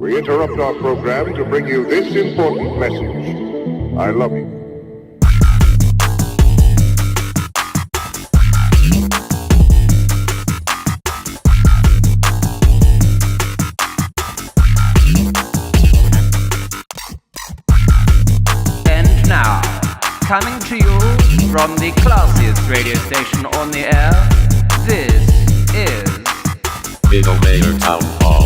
We interrupt our program to bring you this important message. I love you. And now, coming to you from the classiest radio station on the air, this is Middle Mayor Town Hall.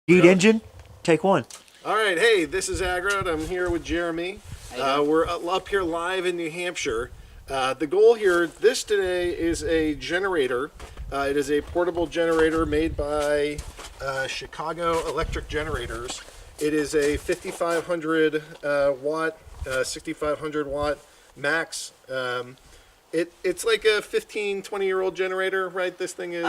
Geet Engine, take one. All right, hey, this is Agrod. I'm here with Jeremy. We're up here live in New Hampshire. The goal here, this today is a generator. It is a portable generator made by Chicago Electric Generators. It is a 5,500 watt, 6,500 watt max. It's like a 15, 20-year-old generator, right? This thing is...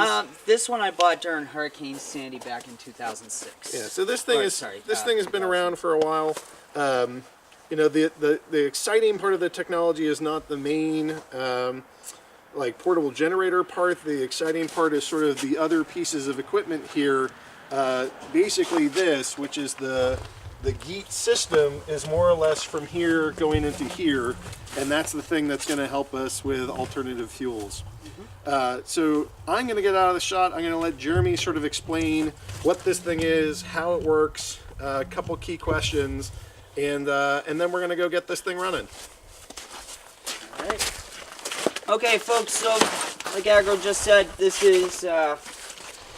This one I bought during Hurricane Sandy back in 2006. Yeah, so this thing thing has been around for a while. You know, the exciting part of the technology is not the main like portable generator part. The exciting part is sort of the other pieces of equipment here. Basically this, which is the Geet system, is more or less from here going into here, and that's the thing that's going to help us with alternative fuels. So I'm going to get out of the shot. I'm going to let Jeremy sort of explain what this thing is, how it works, a couple key questions, and then we're going to go get this thing running. All right. Okay, folks, so like Agro just said, this is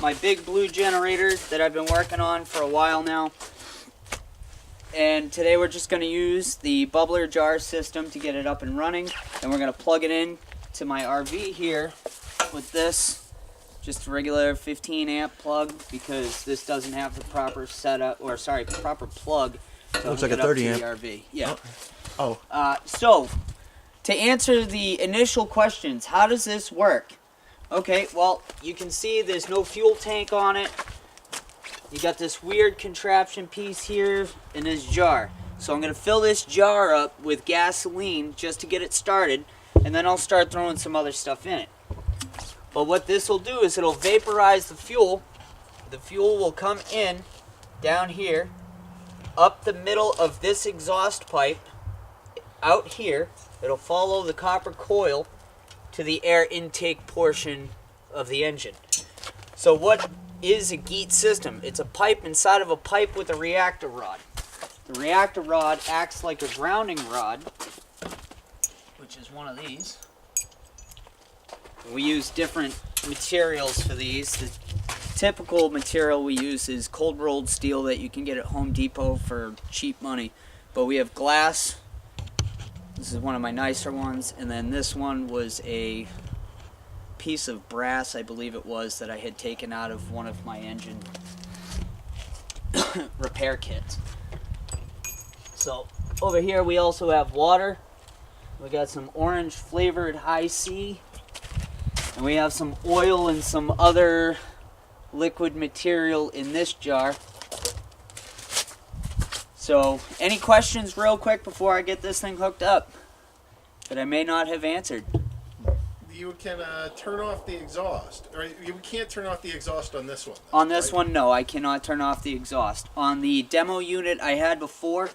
my big blue generator that I've been working on for a while now. And today we're just going to use the bubbler jar system to get it up and running. And we're going to plug it in to my RV here with this, just a regular 15 amp plug, because this doesn't have the proper setup, or sorry, proper plug to Looks hook like it a 30 up amp. to the RV. Yeah. Oh. So, to answer the initial questions, how does this work? Okay, well, you can see there's no fuel tank on it. You got this weird contraption piece here in this jar. So I'm going to fill this jar up with gasoline just to get it started, and then I'll start throwing some other stuff in it. But what this will do is it'll vaporize the fuel. The fuel will come in down here, up the middle of this exhaust pipe, out here. It'll follow the copper coil to the air intake portion of the engine. So what is a Geet system? It's a pipe inside of a pipe with a reactor rod. The reactor rod acts like a grounding rod, which is one of these. We use different materials for these. The typical material we use is cold rolled steel that you can get at Home Depot for cheap money. But we have glass. This is one of my nicer ones. And then this one was a piece of brass, I believe it was, that I had taken out of one of my engine repair kits. So over here we also have water. We got some orange flavored high C, and we have some oil and some other liquid material in this jar. So any questions real quick before I get this thing hooked up that I may not have answered? You can turn off the exhaust, or you can't turn off the exhaust on this one. On this one, no, I cannot turn off the exhaust. On the demo unit I had before,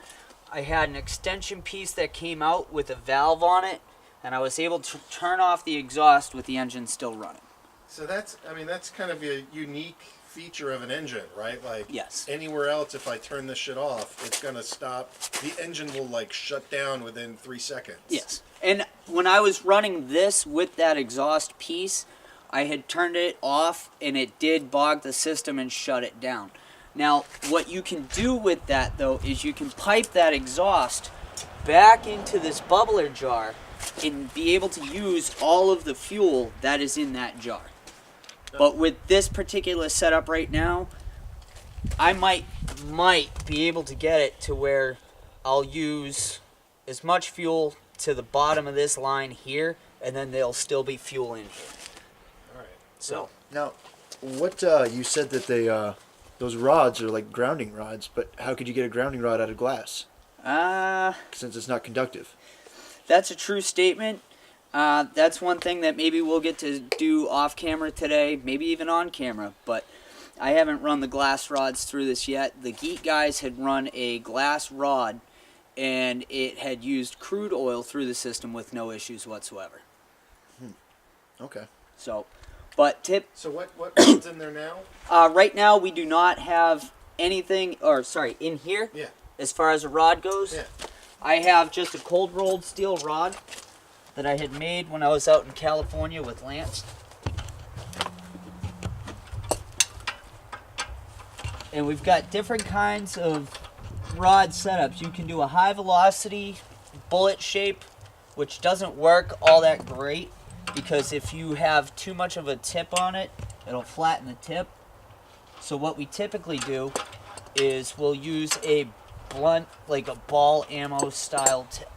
I had an extension piece that came out with a valve on it, and I was able to turn off the exhaust with the engine still running. So that's kind of a unique feature of an engine, right? Like, yes. Anywhere else, if I turn this shit off, it's gonna stop. The engine will like shut down within 3 seconds. Yes. And when I was running this with that exhaust piece, I had turned it off and it did bog the system and shut it down. Now, what you can do with that though is you can pipe that exhaust back into this bubbler jar and be able to use all of the fuel that is in that jar. But with this particular setup right now, I might be able to get it to where I'll use as much fuel to the bottom of this line here, and then there'll still be fuel in here. All right. So Now, what you said that they those rods are like grounding rods, but how could you get a grounding rod out of glass? Since it's not conductive. That's a true statement. That's one thing that maybe we'll get to do off camera today, maybe even on camera, but I haven't run the glass rods through this yet. The Geet guys had run a glass rod and it had used crude oil through the system with no issues whatsoever. Okay. So, but tip, So what's in there now? right now we do not have anything, or sorry, in here, Yeah. as far as a rod goes. Yeah. I have just a cold rolled steel rod that I had made when I was out in California with Lance. And we've got different kinds of rod setups. You can do a high velocity bullet shape, which doesn't work all that great because if you have too much of a tip on it, it'll flatten the tip. So what we typically do is we'll use a blunt, like a ball ammo style tip,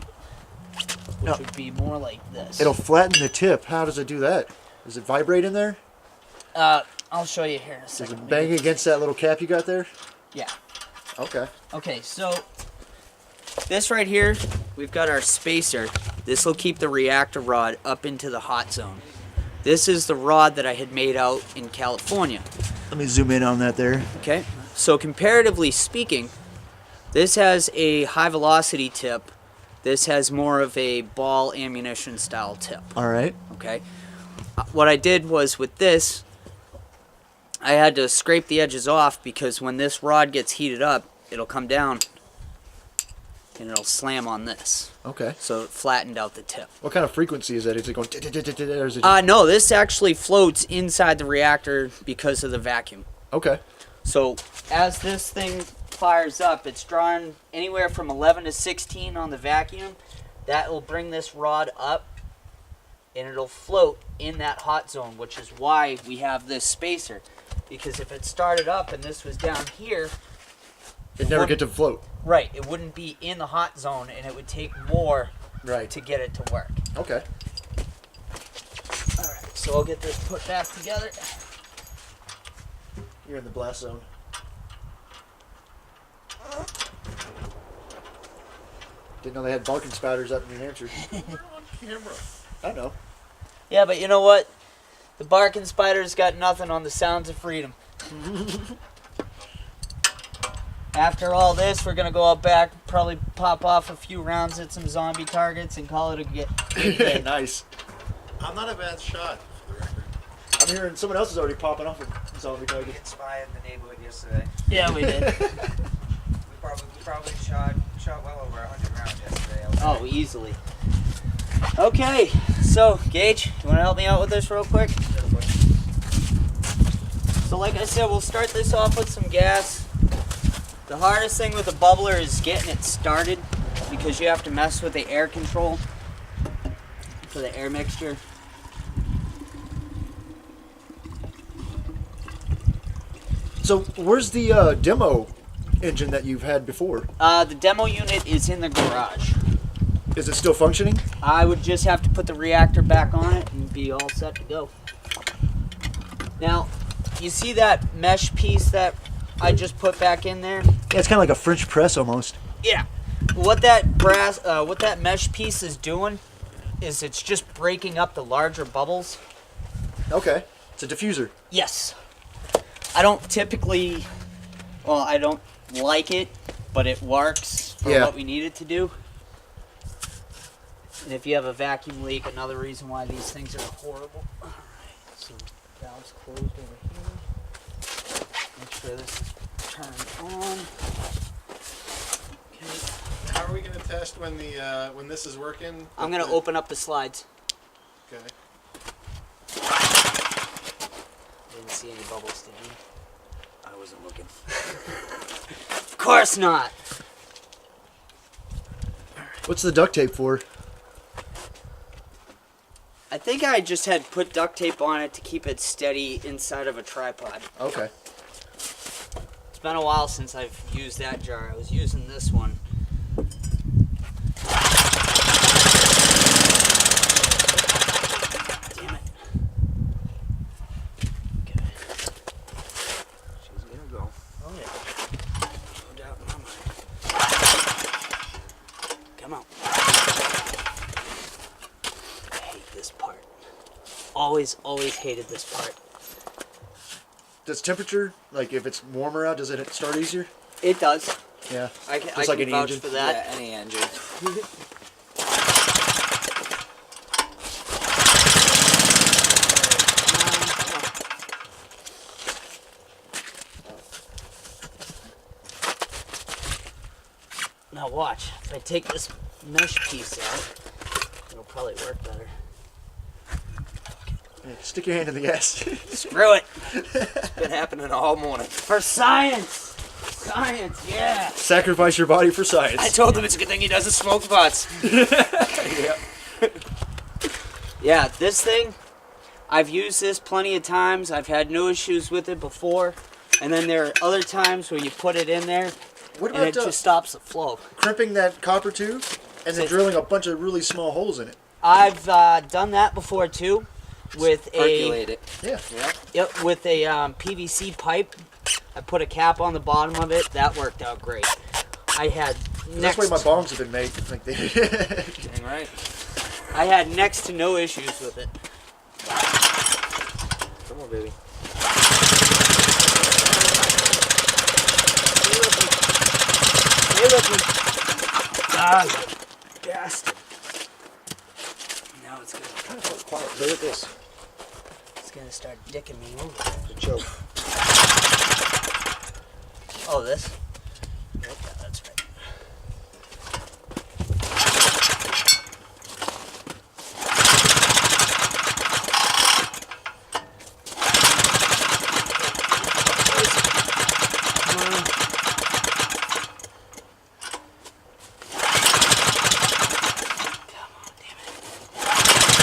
which would be more like this. It'll flatten the tip. How does it do that? Does it vibrate in there? I'll show you here in a Does second. it bang against that little cap you got there? Yeah. Okay. Okay, so this right here, we've got our spacer. This will keep the reactor rod up into the hot zone. This is the rod that I had made out in California. Let me zoom in on that there. Okay, so comparatively speaking, this has a high velocity tip. This has more of a ball ammunition style tip. All right. Okay, what I did was with this, I had to scrape the edges off because when this rod gets heated up, it'll come down and it'll slam on this. Okay. So it flattened out the tip. What kind of frequency is that? Is it going or is it No, this actually floats inside the reactor because of the vacuum. Okay. So as this thing fires up, it's drawing anywhere from 11 to 16 on the vacuum. That will bring this rod up and it'll float in that hot zone, which is why we have this spacer. Because if it started up and this was down here, It never get to float. right, it wouldn't be in the hot zone and it would take more Right. to get it to work. Okay. Alright, so I'll get this put back together. You're in the blast zone. Didn't know they had barking spouters up in New Hampshire. On camera. I know. Yeah, but you know what? The barking spider's got nothing on the sounds of freedom. After all this, we're gonna go out back, probably pop off a few rounds at some zombie targets and call it a get. Nice. I'm not a bad shot, for the record. I'm hearing someone else is already popping off a zombie target. Hit spy in the neighborhood yesterday. Yeah, we did. We probably shot well over 100 rounds yesterday. Oh, easily. Okay, so Gage, you want to help me out with this real quick? So like I said, we'll start this off with some gas. The hardest thing with a bubbler is getting it started because you have to mess with the air control for the air mixture. So where's the demo engine that you've had before? The demo unit is in the garage. Is it still functioning? I would just have to put the reactor back on it and be all set to go. Now, you see that mesh piece that I just put back in there? Yeah, it's kind of like a French press almost. Yeah. What that mesh piece is doing is it's just breaking up the larger bubbles. Okay. It's a diffuser. Yes. I don't typically, I don't like it, but it works for Yeah. what we need it to do. And if you have a vacuum leak, another reason why these things are horrible. Alright, so valve's closed over here. Make sure this is turned on. Okay. How are we going to test when when this is working? I'm gonna open up the slides. Okay. Didn't see any bubbles, did you? I wasn't looking. Of course not! What's the duct tape for? I think I just had put duct tape on it to keep it steady inside of a tripod. Okay. It's been a while since I've used that jar. I was using this one. Damn it. Okay. She's gonna go. Oh yeah. No doubt in my mind. Come on. I hate always hated this part. Does temperature, like if it's warmer out, does it start easier? It does. Yeah. I can Just like any vouch engine? for that. Yeah, any engine. Now watch. If I take this mesh piece out, it'll probably work better. Yeah, stick your hand in the gas. Screw it. It's been happening all morning. For science. Science, yeah. Sacrifice your body for science. I told him it's a good thing he doesn't smoke butts. Yeah, this thing, I've used this plenty of times. I've had no issues with it before. And then there are other times where you put it in there What and about it just stops the flow. crimping that copper tube and then drilling a bunch of really small holes in it? I've done that before too, with Percolate it. Yeah. Yep, with a PVC pipe. I put a cap on the bottom of it. That worked out great. I had That's why my bongs have been made. Like they Dang right. I had next to no issues with it. Come on, baby. Stay with me. Ah, you bastard. Now it's gonna quiet. Look at this. it's gonna start dicking me over. The choke. Oh, this? Yeah, that's right. Come on. Come on, damn it.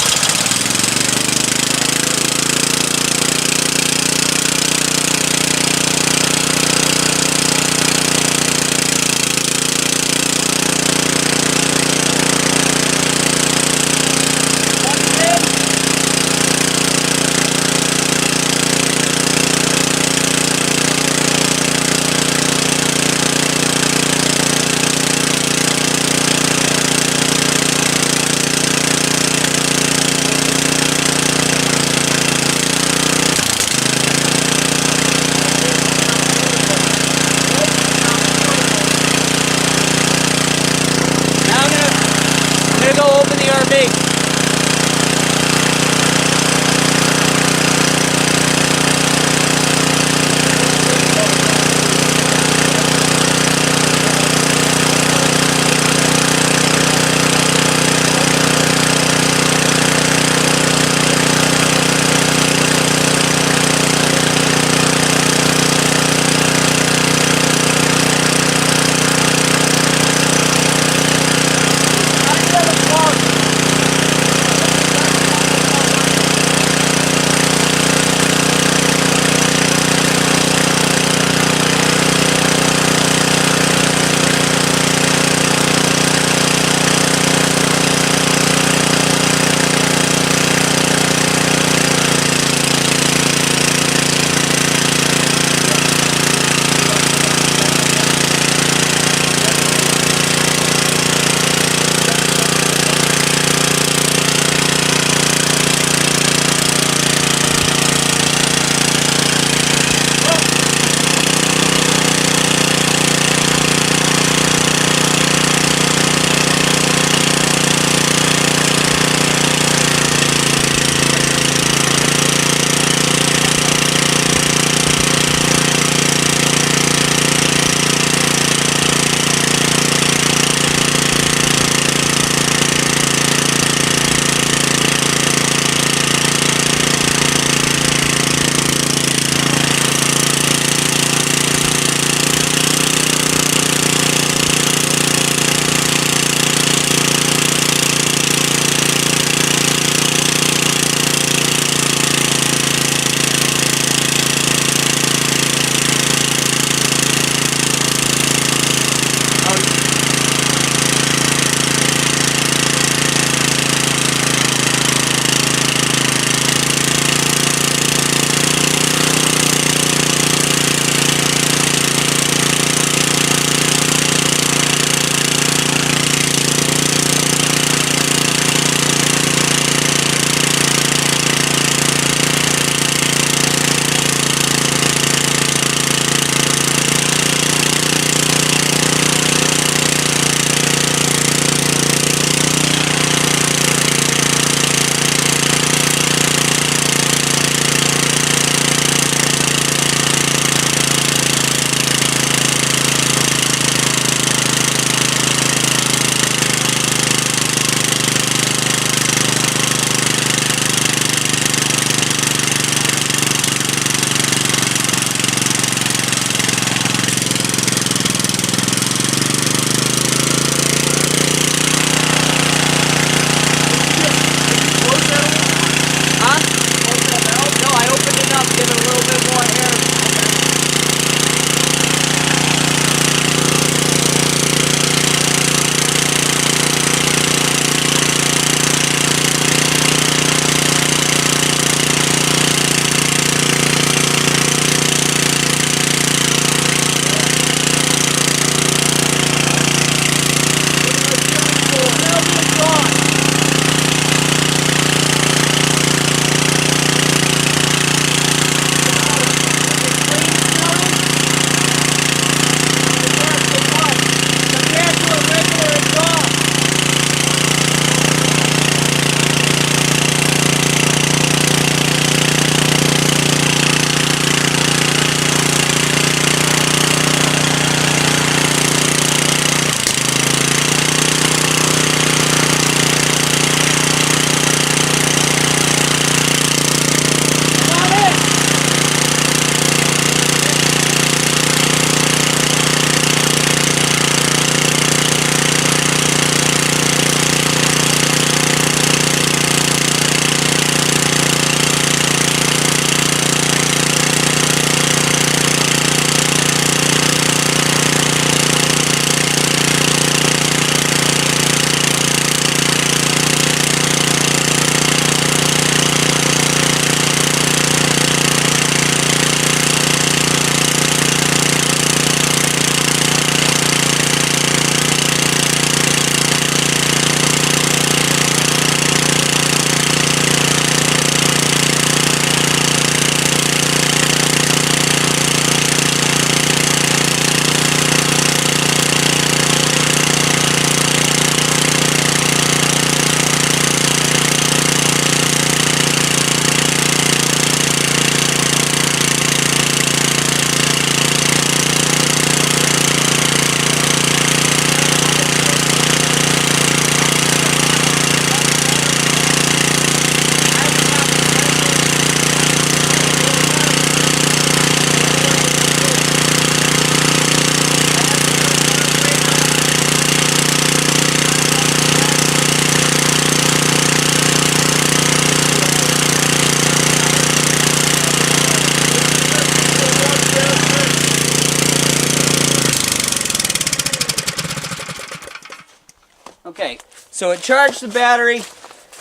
So it charged the battery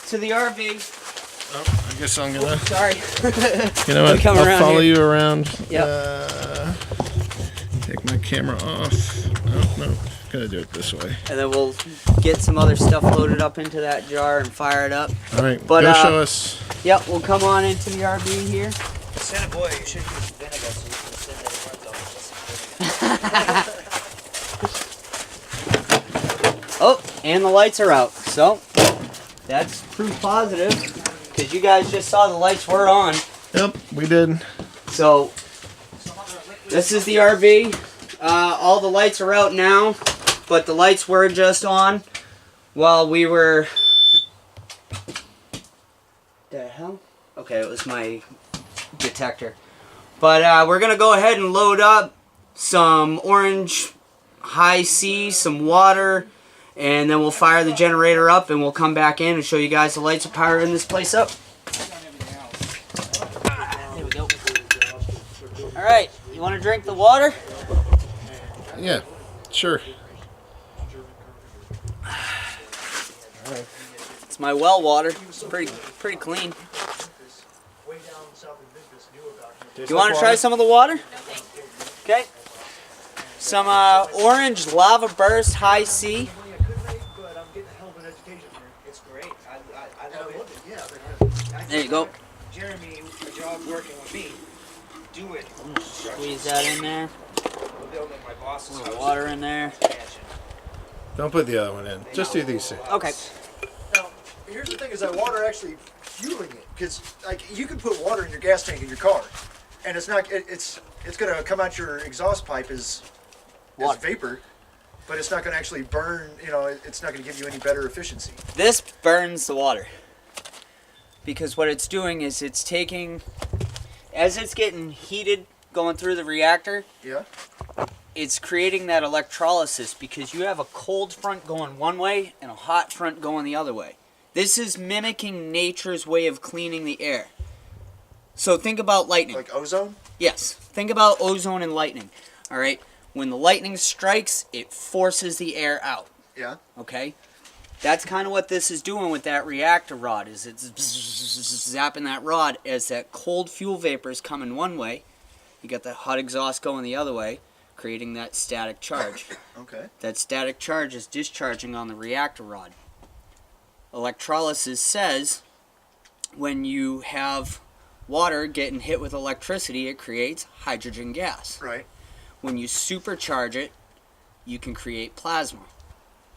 to the RV. Oh, I guess I'm gonna. Sorry. You know what? Come I'll around follow here. you around. Yep. Take my camera off. Oh, no, gotta do it this way. And then we'll get some other stuff loaded up into that jar and fire it up. All right, But, go show us. Yep, we'll come on into the RV here. Santa boy, you should use vinegar so you can send that it runs off. Oh, and the lights are out. So that's proof positive because you guys just saw the lights were on. Yep, we did. So this is the RV. All the lights are out now, but the lights were just on while we were. The hell? Okay, it was my detector. But we're gonna go ahead and load up some orange high C, some water, and then we'll fire the generator up and we'll come back in and show you guys the lights are powering this place up. There we go. Alright, you want to drink the water? Yeah, sure. It's my well water. It's pretty clean. You want to try some of the water? Okay. Some orange lava burst high C. It's great. I love it. There you go. Jeremy, a job working with me, do it. Squeeze that in there. We're building my boss's Little house. water in there. Don't put the other one in. Just do these two. Okay. Now, here's the thing: is that water actually fueling it? Because like you can put water in your gas tank in your car, and it's not. It's gonna come out your exhaust pipe as Water. vapor, but it's not gonna actually burn. You know, it's not gonna give you any better efficiency. This burns the water. Because what it's doing is it's taking, as it's getting heated going through the reactor, Yeah. it's creating that electrolysis because you have a cold front going one way and a hot front going the other way. This is mimicking nature's way of cleaning the air. So think about lightning. Like ozone. Yes, think about ozone and lightning. All right, when the lightning strikes, it forces the air out. Yeah. Okay, that's kind of what this is doing with that reactor rod. Is it's zapping that rod as that cold fuel vapor is coming one way. You got the hot exhaust going the other way, creating that static charge. Okay. That static charge is discharging on the reactor rod. Electrolysis says when you have water getting hit with electricity, it creates hydrogen gas. Right. When you supercharge it, you can create plasma.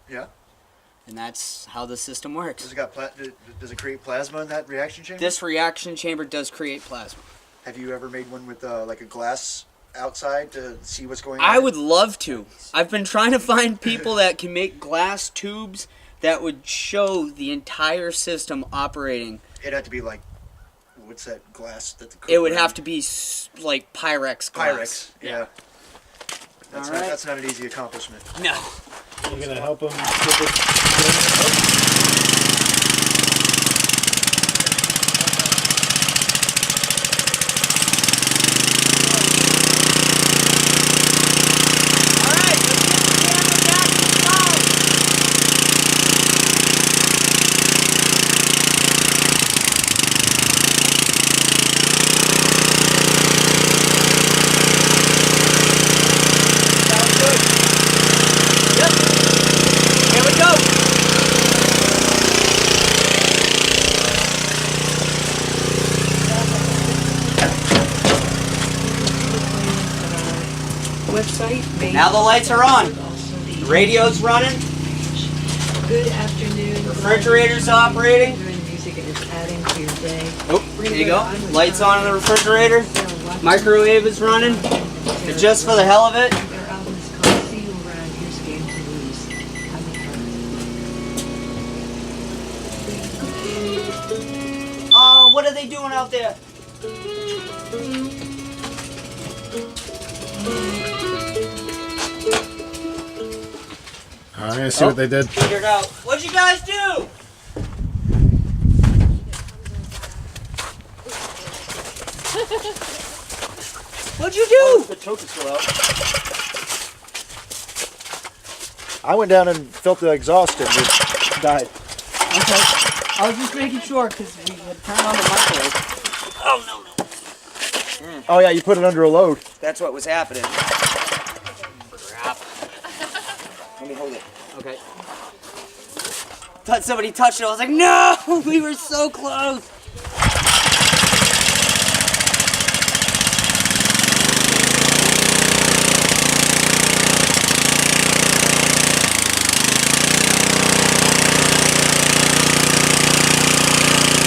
Yeah. And that's how the system works. Does it create plasma in that reaction chamber? This reaction chamber does create plasma. Have you ever made one with like a glass outside to see what's going on? I would love to. I've been trying to find people that can make glass tubes that would show the entire system operating. It'd have to be like, what's that glass? It would have to be like Pyrex glass. Pyrex. Yeah. All right. That's not an easy accomplishment. No. You're gonna help him get this. All right, let's get the camera back installed. Sounds good. Yep. Here we go. Website. Now the lights are on. The radio's running. Good afternoon. Refrigerator's operating. Music is adding to your day. Oh, there you go. Lights on in the refrigerator. Microwave is running. But just for the hell of it. Their album is called See You Around. Here's Game to Lose. Have a heard. Oh, what are they doing out there? I'm gonna see what they did. Figured out. What'd you guys do? What'd you do? The choke is still out. I went down and felt the exhaust and died. Okay. I was just making sure because we had turned on the microwave. Oh, no. Oh yeah, you put it under a load. That's what was happening. Crap. Let me hold it. Okay. Thought somebody touched it. I was like, no! We were so close.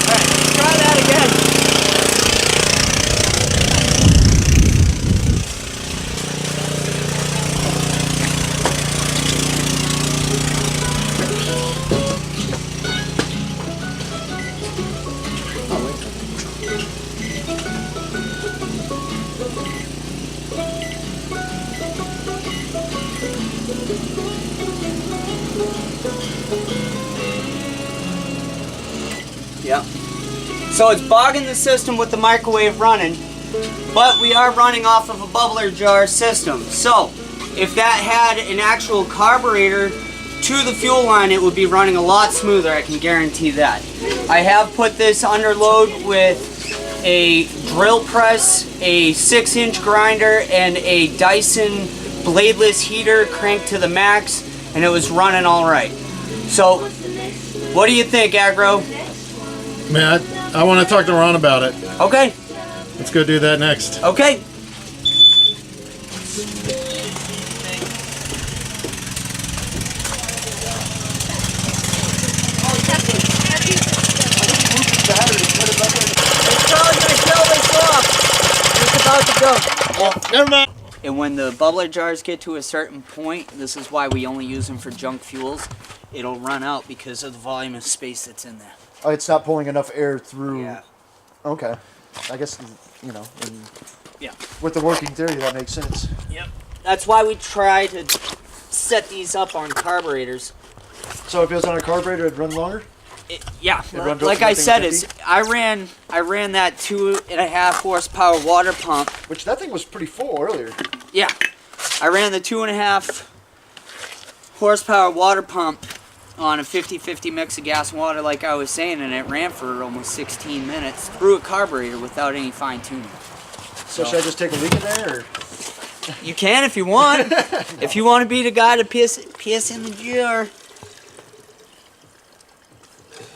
Alright, let's try that again. Yeah. So it's bogging the system with the microwave running, but we are running off of a bubbler jar system. So if that had an actual carburetor to the fuel line, it would be running a lot smoother, I can guarantee that. I have put this under load with a drill press, a 6-inch grinder, and a Dyson bladeless heater cranked to the max, and it was running all right. So what do you think, Agro? Man, I want to talk to Ron about it. Okay. Let's go do that next. Okay. Never mind. And when the bubbler jars get to a certain point, this is why we only use them for junk fuels, it'll run out because of the volume of space that's in there. Oh, it's not pulling enough air through. Yeah. Okay. I guess, Yeah. with the working theory, that makes sense. Yep. That's why we try to set these up on carburetors. So if it was on a carburetor, it'd run longer? Yeah. run to Like I said, 50? I ran that 2.5 horsepower water pump. Which that thing was pretty full earlier. Yeah. I ran the 2.5 horsepower water pump on a 50-50 mix of gas and water, like I was saying, and it ran for almost 16 minutes through a carburetor without any fine tuning. So should I just take a leak in there? Or? You can if you want. No. If you want to be the guy to piss in the jar.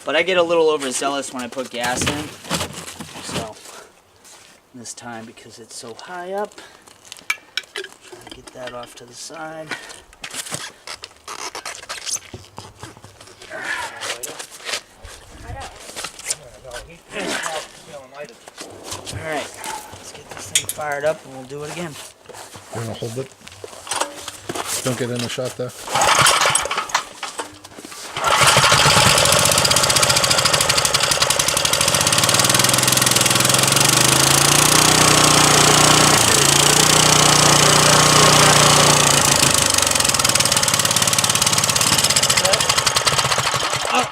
But I get a little overzealous when I put gas in. So this time, because it's so high up, try to get that off to the side. Alright, let's get this thing fired up and we'll do it again. You want to hold it? Don't get in the shot though.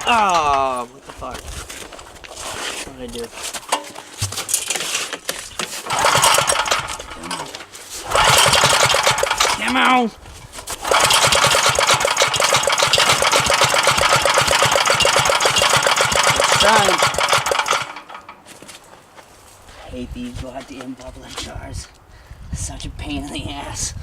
Oh, what the fuck? What did I do? Come on! Trying. I hate these goddamn bubbling jars. It's such a pain in the ass.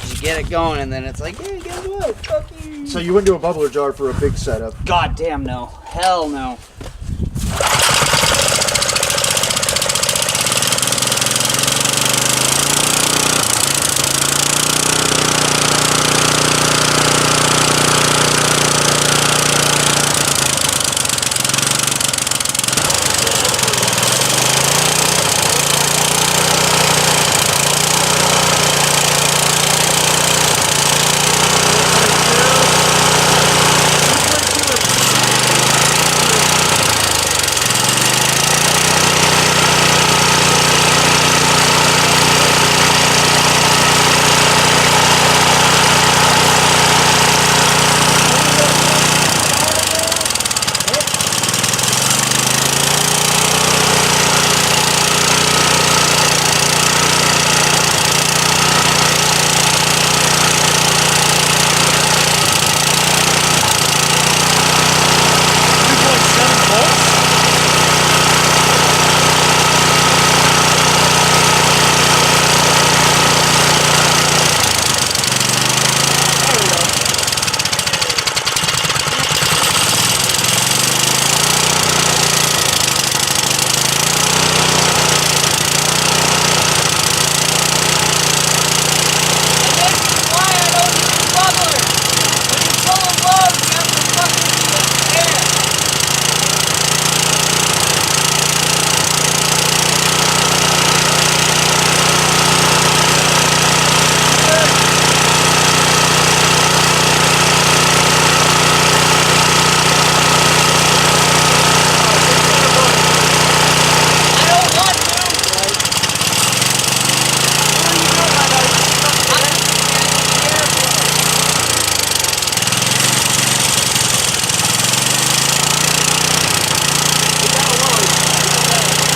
You get it going and then it's like, hey, guess what? Fuck you. So you wouldn't do a bubbler jar for a big setup? God damn no. Hell no.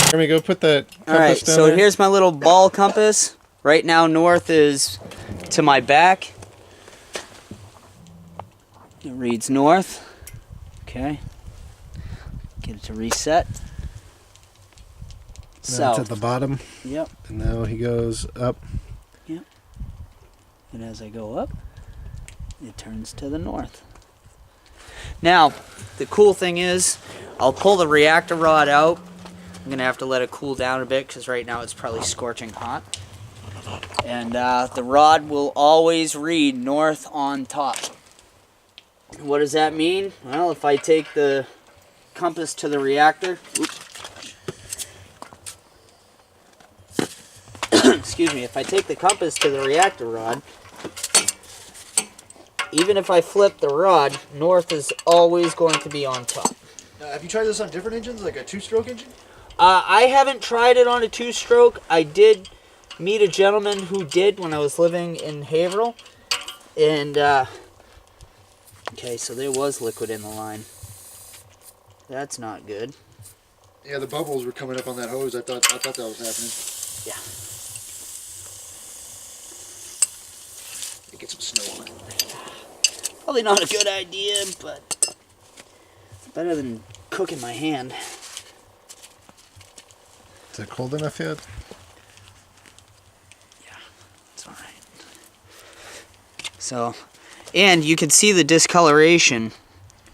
Jeremy, go put that compass All right, down so there. here's my little ball compass. Right now, north is to my back. It reads north. Okay. Get it to reset. Now it's South. at the bottom, Yep. and now he goes up. Yep. And as I go up, it turns to the north. Now, the cool thing is, I'll pull the reactor rod out. I'm going to have to let it cool down a bit because right now it's probably scorching hot. And the rod will always read north on top. What does that mean? Well, if I take the compass to the reactor, excuse me, if I take the compass to the reactor rod, even if I flip the rod, north is always going to be on top. Have you tried this on different engines, like a two-stroke engine? I haven't tried it on a two-stroke. I did meet a gentleman who did when I was living in Haverhill. And, okay, so there was liquid in the line. That's not good. Yeah, the bubbles were coming up on that hose. I thought that was happening. Yeah. Get some snow on it. Probably not a good idea, but it's better than cooking my hand. Is it cold enough yet? Yeah, it's all right. So, and you can see the discoloration.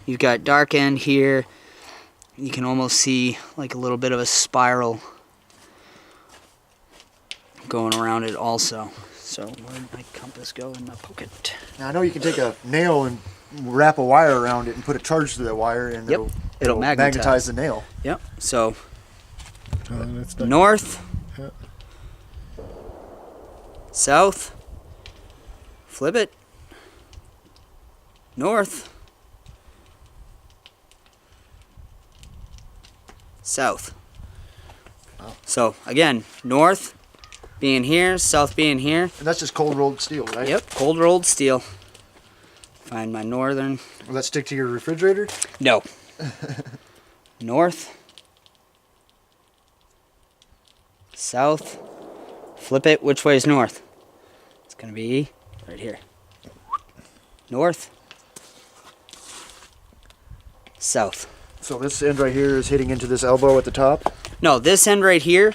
You've got dark end here. You can almost see like a little bit of a spiral going around it also. So where'd my compass go in my pocket? Now I know you can take a nail and wrap a wire around it and put a charge through that wire, and Yep. It'll magnetize the nail. Yep. So That's not- north, Yeah. south, flip it, north, south. So again, north being here, south being here. And that's just cold rolled steel, right? Yep, cold rolled steel. Find my northern. Will that stick to your refrigerator? No. North, south, flip it. Which way is north? It's going to be right here. North, south. So this end right here is hitting into this elbow at the top? No, this end right here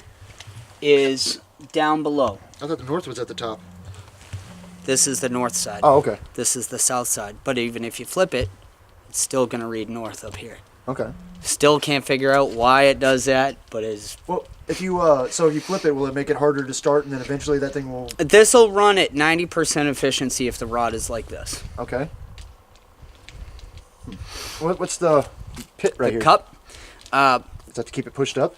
is down below. I thought the north was at the top. This is the north side. Oh, okay. This is the south side. But even if you flip it, it's still going to read north up here. Okay. Still can't figure out why it does that, but is Well, if you if you flip it, will it make it harder to start, and then eventually that thing will? this will run at 90% efficiency if the rod is like this. Okay. What's the pit right The here? cup, Is that to keep it pushed up?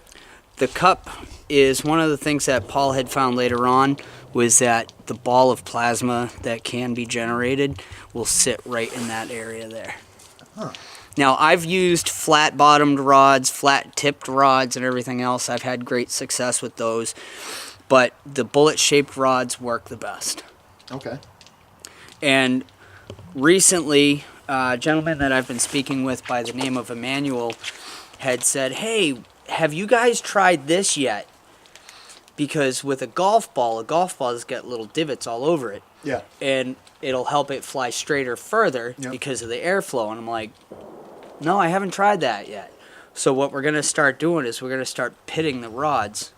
the cup is one of the things that Paul had found later on was that the ball of plasma that can be generated will sit right in that area there. Huh. Now, I've used flat-bottomed rods, flat-tipped rods, and everything else. I've had great success with those, but the bullet-shaped rods work the best. Okay. And recently, a gentleman that I've been speaking with by the name of Emmanuel had said, hey, have you guys tried this yet? Because with a golf ball's got little divots all over it. Yeah. And it'll help it fly straighter further Yep. because of the airflow. And I'm like, no, I haven't tried that yet. So what we're going to start doing is we're going to start pitting the rods.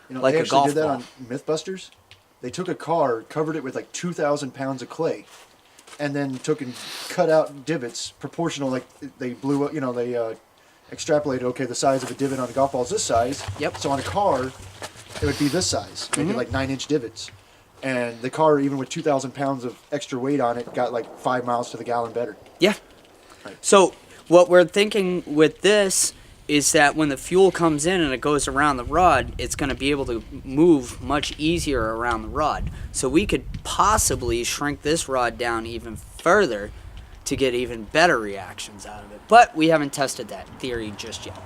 You know, Like they a actually golf did that ball. on Mythbusters. They took a car, covered it with like 2,000 pounds of clay, and then took and cut out divots proportional. Like they blew up, they extrapolated. Okay, the size of a divot on a golf ball is this size. Yep. So on a car, it would be this size, maybe like 9-inch divots. And the car, even with 2,000 pounds of extra weight on it, got like 5 miles to the gallon better. Yeah. Right. So what we're thinking with this is that when the fuel comes in and it goes around the rod, it's going to be able to move much easier around the rod. So we could possibly shrink this rod down even further to get even better reactions out of it. But we haven't tested that theory just yet.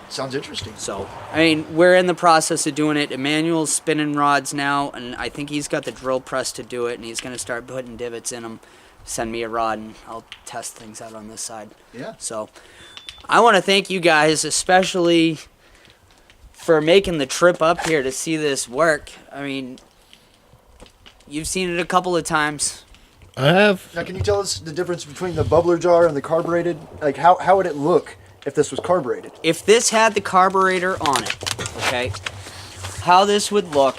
Sounds interesting. So, I mean, we're in the process of doing it. Emmanuel's spinning rods now, and I think he's got the drill press to do it, and he's going to start putting divots in them. Send me a rod, and I'll test things out on this side. Yeah. So, I want to thank you guys, especially for making the trip up here to see this work. I mean, you've seen it a couple of times. I have. Now, can you tell us the difference between the bubbler jar and the carbureted? Like, how would it look if this was carbureted? If this had the carburetor on it, okay, how this would look,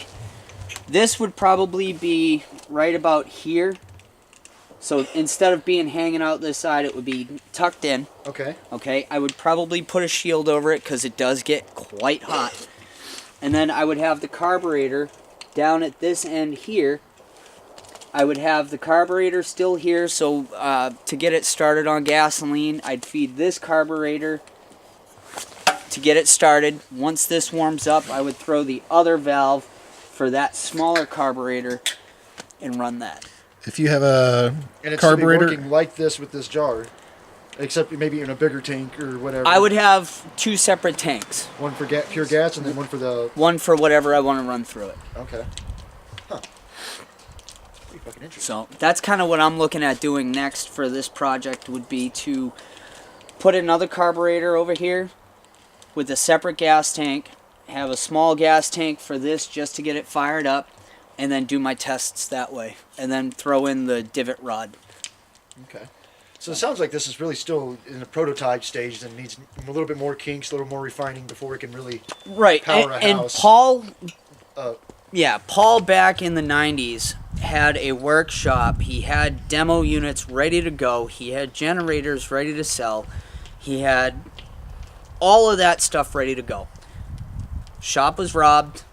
this would probably be right about here. So instead of being hanging out this side, it would be tucked in. Okay. Okay, I would probably put a shield over it because it does get quite hot. And then I would have the carburetor down at this end here. I would have the carburetor still here, so to get it started on gasoline, I'd feed this carburetor to get it started. Once this warms up, I would throw the other valve for that smaller carburetor and run that. If you have a And it's carburetor, working like this with this jar, except maybe in a bigger tank or whatever. I would have 2 separate tanks. One for pure gas and then one for the... One for whatever I want to run through it. Okay. Huh. Pretty fucking interesting. So that's kind of what I'm looking at doing next for this project would be to put another carburetor over here with a separate gas tank, have a small gas tank for this just to get it fired up, and then do my tests that way, and then throw in the divot rod. Okay. So it sounds like this is really still in the prototype stage and needs a little bit more kinks, a little more refining before it can really Right, power a and house. Paul, Uh, Paul back in the 90s had a workshop. He had demo units ready to go. He had generators ready to sell. He had all of that stuff ready to go. Shop was robbed.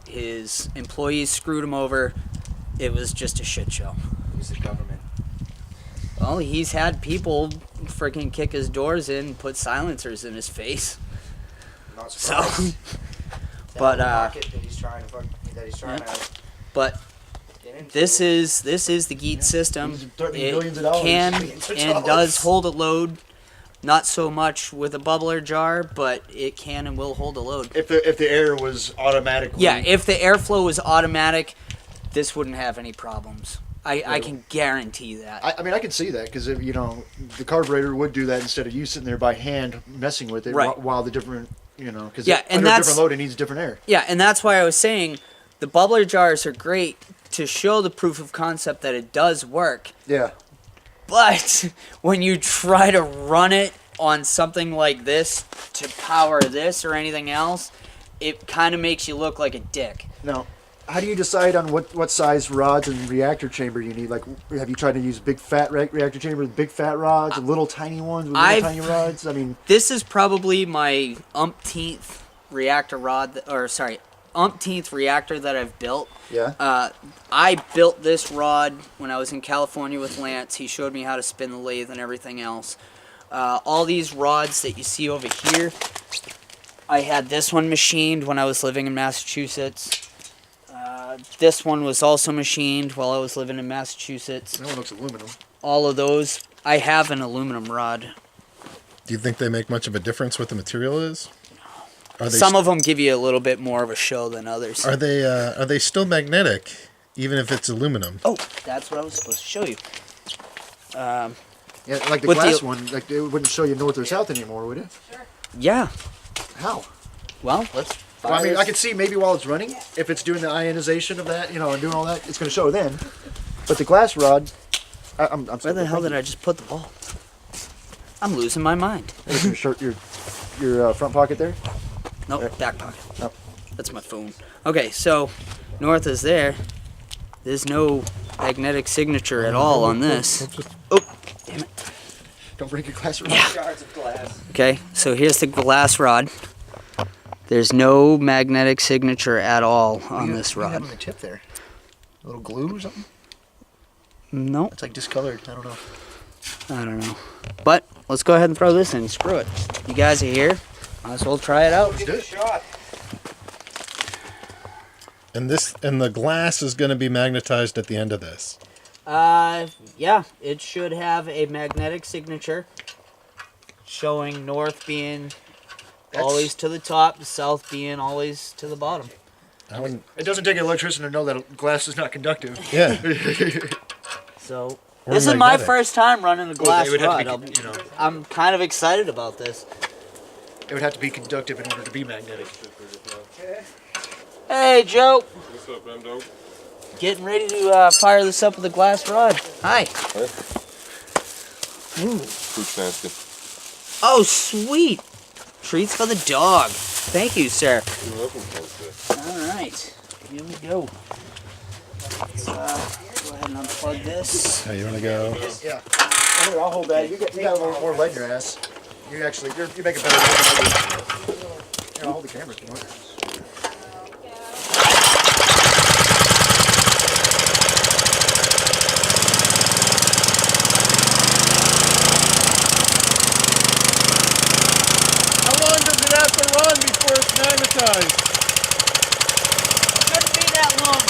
His employees screwed him over. It was just a shit show. Who's the government? Well, he's had people freaking kick his doors in and put silencers in his face. Not So, surprised. but market that he's trying to but get into. this is the Geet system. He's threatening It millions of dollars. can Millions of and dollars. does hold a load. Not so much with a bubbler jar, but it can and will hold a load. If the air was automatically... Yeah, if the airflow was automatic, this wouldn't have any problems. I can guarantee that. I mean, I can see that because, you know, the carburetor would do that instead of you sitting there by hand messing with it Right. while the different, you know, because Yeah, and under a that's- different load, it needs different air. Yeah, and that's why I was saying the bubbler jars are great to show the proof of concept that it does work. Yeah. But when you try to run it on something like this to power this or anything else, it kind of makes you look like a dick. Now, how do you decide on what size rods and reactor chamber you need? Like, have you tried to use big fat reactor chamber with big fat rods, and little tiny ones with little tiny rods? I mean, This is probably my umpteenth reactor that I've built. yeah. I built this rod when I was in California with Lance. He showed me how to spin the lathe and everything else. All these rods that you see over here, I had this one machined when I was living in Massachusetts. This one was also machined while I was living in Massachusetts. That one looks aluminum. All of those, I have an aluminum rod. do you think they make much of a difference what the material is? Are they Some of them give you a little bit more of a show than others. are they still magnetic, even if it's aluminum? Oh, that's what I was supposed to show you. Yeah, like the With glass the- one, like it wouldn't show you north or south anymore, would it? Yeah. How? Well, let's. Well, I mean, I could see maybe while it's running, if it's doing the ionization of that, you know, and doing all that, it's going to show then. But the glass rod, I'm Where the hell did I just put the ball? I'm losing my mind. Your shirt, your front pocket there. Nope, back pocket. Nope. That's my phone. Okay, so north is there. There's no magnetic signature at all on this. Oh, damn it. Don't break your glass rod. Shards of glass. Okay, so here's the glass rod. There's no magnetic signature at all on this What do you have rod. on the tip there? A little glue or something? Nope, It's like discolored. I don't know. I don't know. But let's go ahead and throw this in. Screw it. You guys are here. Might as well try it out. Let's do it. Shot. And the glass is going to be magnetized at the end of this. Yeah, it should have a magnetic signature showing north being always to the top, south being always to the bottom. It doesn't take an electrician to know that glass is not conductive. Yeah. So Or this is my magnetic. first time running a glass They would have rod. to be, you know. I'm kind of excited about this. It would have to be conductive in order to be magnetic. Hey, Joe. What's up, Endo? Getting ready to fire this up with a glass rod. Hi. Fruit's nasty. Oh, sweet. Treats for the dog. Thank you, sir. You're welcome, folks. All right. Here we go. Let's go ahead and unplug this. Hey, you want to go? Yeah. Here, I'll hold that. You got a little more lead in your ass. You make a better job. Here, I'll hold the camera if you want. How long does it have to run before it's magnetized? Shouldn't be that long.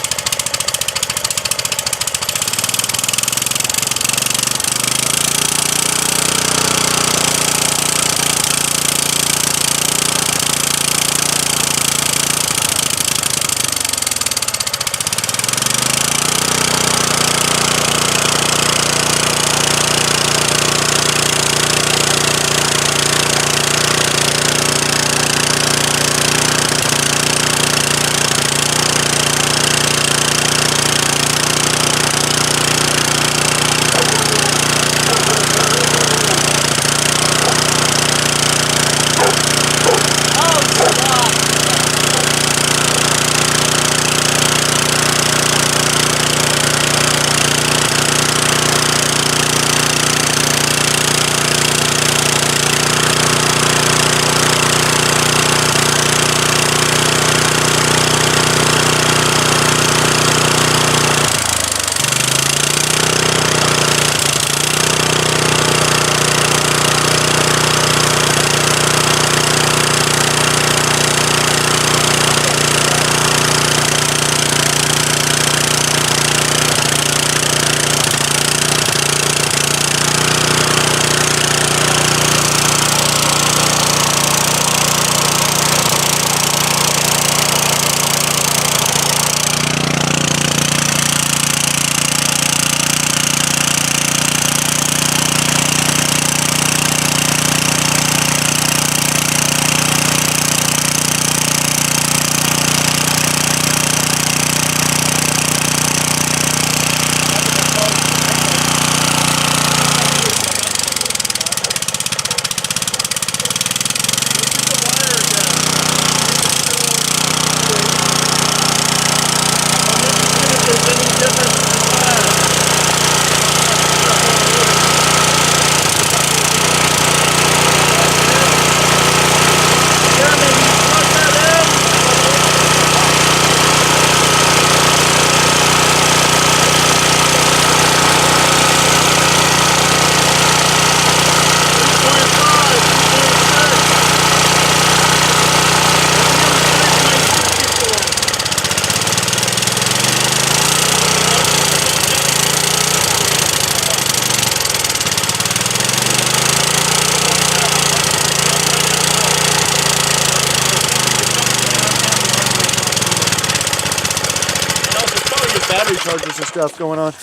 Battery chargers and stuff going on.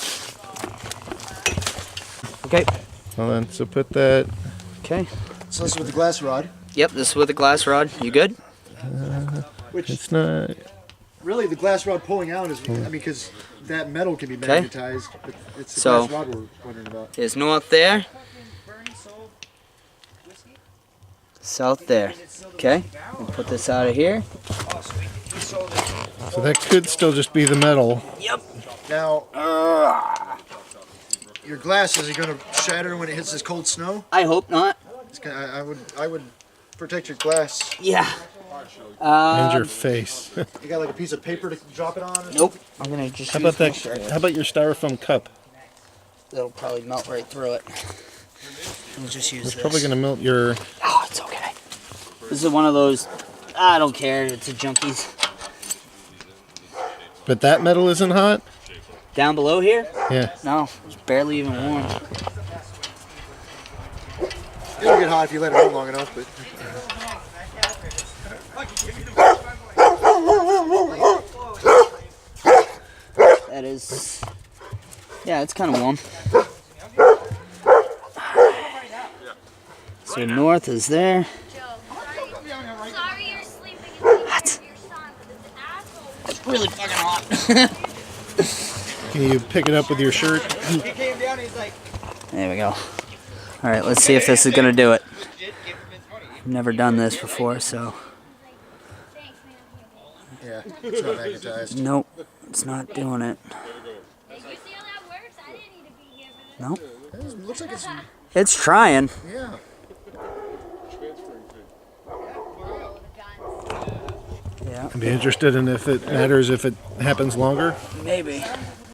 Okay. Hold on. So put that. Okay. So this is with the glass rod. Yep, this is with a glass rod. You good? Which It's not. really the glass rod pulling out is, I mean, because that metal can be magnetized. But it's the So- glass rod we're wondering about. There's north there. South there. Okay. We'll put this out of here. So that could still just be the metal. Yep. Now, your glass, is it going to shatter when it hits this cold snow? I hope not. It's gonna, I would protect your glass. Yeah. And your face. You got like a piece of paper to drop it on? Or Nope. I'm gonna just. How use about my that? shirt. How about your styrofoam cup? That'll probably melt right through it. We'll just use It's this. probably gonna melt your. Oh, it's okay. This is one of those. I don't care. It's a junkies. But that metal isn't hot. Down below here? Yeah. No, it's barely even warm. It'll get hot if you let it run long enough, but. That is. Yeah, it's kind of warm. So north is there. really fucking hot. Can you pick it up with your shirt? He came down, he's like... There we go. All right, let's see if this is gonna do it. I've never done this before, so... Yeah, it's not magnetized. Nope, it's not doing it. Nope. It looks like it's... It's trying. Yeah. Yeah. I'd be interested in if it matters if it happens longer. Maybe.